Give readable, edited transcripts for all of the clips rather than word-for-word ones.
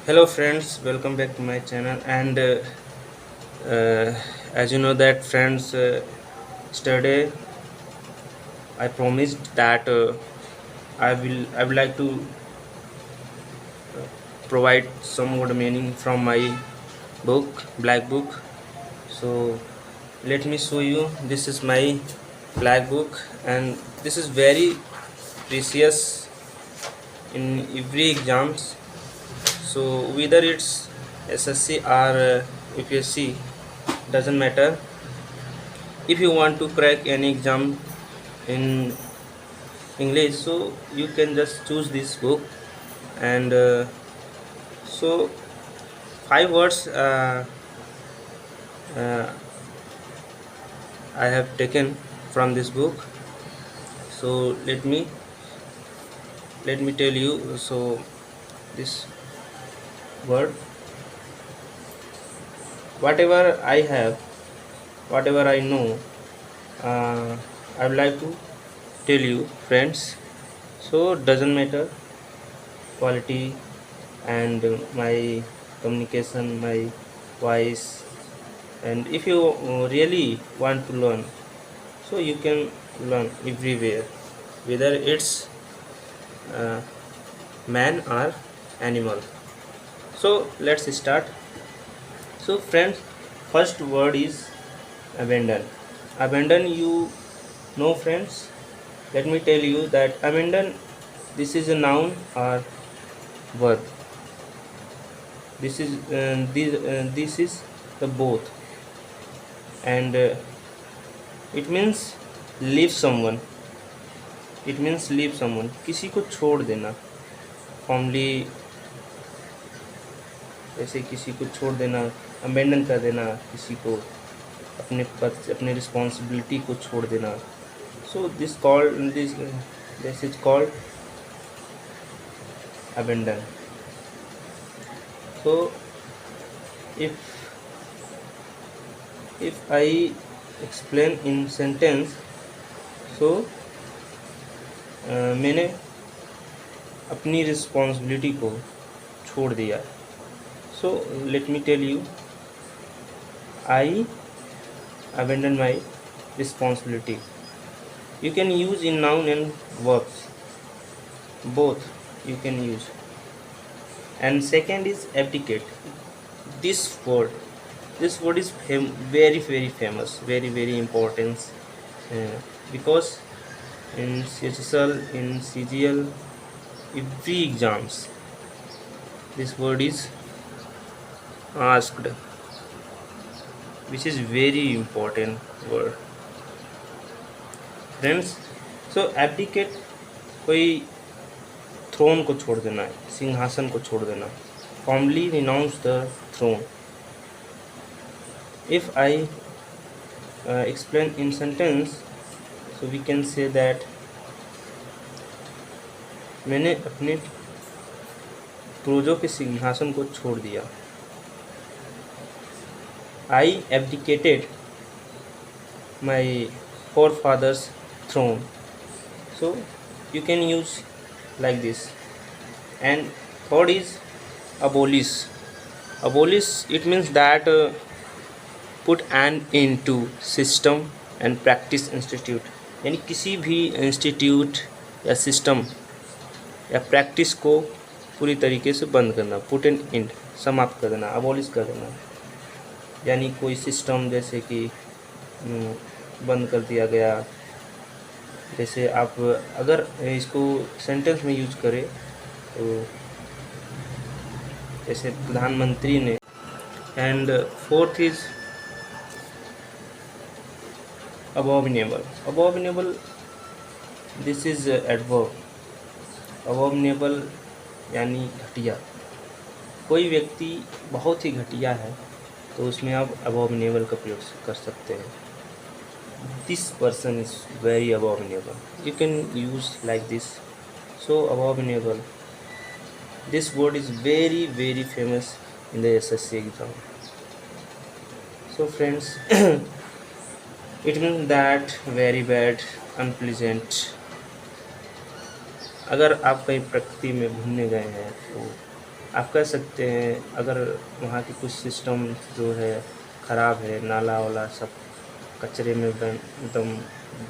Hello friends, welcome back to my channel. And as you know that friends, yesterday I promised that I would like to uh, provide some more meaning from my book, Black Book. So let me show you. This is my Black Book, and this is very precious in every exams. So whether it's SSC or UPSC, doesn't matter. If you want to crack any exam in English, so you can just choose this book. And so 5 words uh, I have taken from this book. So let me tell you. So this word, whatever I have, whatever I know, I would like to tell you friends. So doesn't matter quality and my communication, my voice. And if you really want to learn, so you can learn everywhere, whether it's uh, man or animal. So let's start. So friends, first word is abandon. Abandon, you know friends, let me tell you that abandon, this is a noun or verb. This is the both. And it means leave someone. It means leave someone, किसी को छोड़ देना, formally जैसे किसी को छोड़ देना, abandon कर देना किसी को, अपने पद अपने रिस्पॉन्सिबिलिटी को छोड़ देना. So this is called abandon. So if I explain in sentence, so मैंने अपनी रिस्पॉन्सिबिलिटी को छोड़ दिया. So let me tell you, I abandon my responsibility. You can use in noun and verbs, both you can use. And second is abdicate. This word, is very very famous, very very important, because in CHSL, in CGL, every exams this word is asked, which is very important word friends. So abdicate, कोई throne को छोड़ देना है, सिंहासन को छोड़ देना, formally renounce the throne. If I explain in sentence, so we can say that मैंने अपने पूर्वजों के सिंहासन को छोड़ दिया. I abdicated my forefathers throne. So you can use like this. And third is abolish. Abolish, it means that put an end to system and practice institute. यानी किसी भी इंस्टीट्यूट या सिस्टम या प्रैक्टिस को पूरी तरीके से बंद करना. पुट एन एंड, समाप्त कर देना, अबॉलिश कर देना. यानी कोई सिस्टम जैसे कि बंद कर दिया गया. जैसे आप अगर इसको सेंटेंस में यूज करें तो जैसे प्रधानमंत्री ने. And fourth is abominable. Abominable, this is adverb. abominable यानी घटिया. कोई व्यक्ति बहुत ही घटिया है तो उसमें आप abominable का प्रयोग कर सकते हैं. This person is very abominable. You can use like this. So abominable, this word is very very famous in the SSC exam. So friends, it means that very bad, unpleasant. अगर आप कहीं प्रकृति में घूमने गए हैं तो आप कह सकते हैं अगर वहाँ की कुछ सिस्टम जो है ख़राब है, नाला वाला सब कचरे में एकदम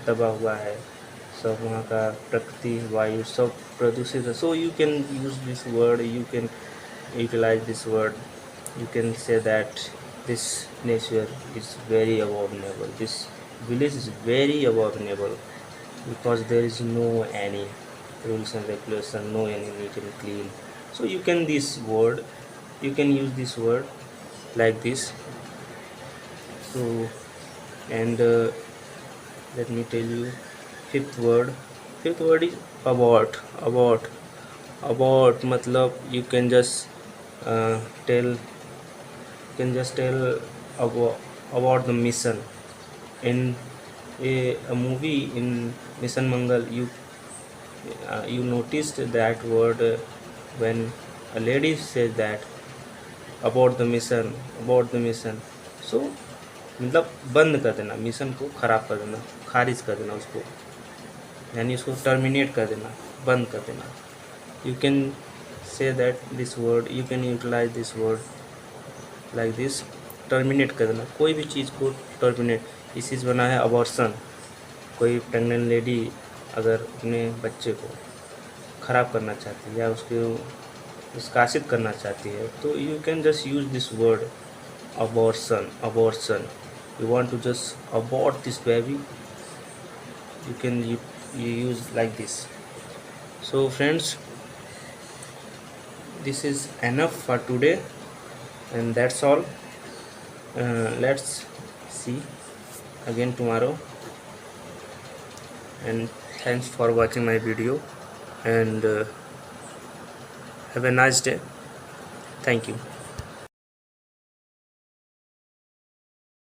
दबा हुआ है, सब वहाँ का प्रकृति वायु सब प्रदूषित है, so you can use this word, you can utilise this word, you can say that this nature is very abominable, this village is very abominable, because there is no any rules and regulation, no any neat and clean. So you can this word, you can use this word like this. So and let me tell you fifth word. Fifth word is about मतलब you can just tell, can just tell about the mission in a movie in Mission Mangal. You noticed that word when a lady says that about the mission. So मतलब बंद कर देना, mission को ख़राब कर देना, खारिज कर देना उसको, यानी उसको टर्मिनेट कर देना, बंद कर देना. You can say that this word, you can utilize this word like this, terminate कर देना, कोई भी चीज़ को टर्मिनेट. इस चीज़ बना है अबॉर्शन, कोई प्रेग्नेंट लेडी अगर अपने बच्चे को ख़राब करना चाहती है या उसको निष्कासित करना चाहती है, तो you can just use this word abortion. You want to just abort this baby, you can you use like this. So friends, this is enough for today, and that's all. Let's see again tomorrow, and thanks for watching my video, and have a nice day. Thank you.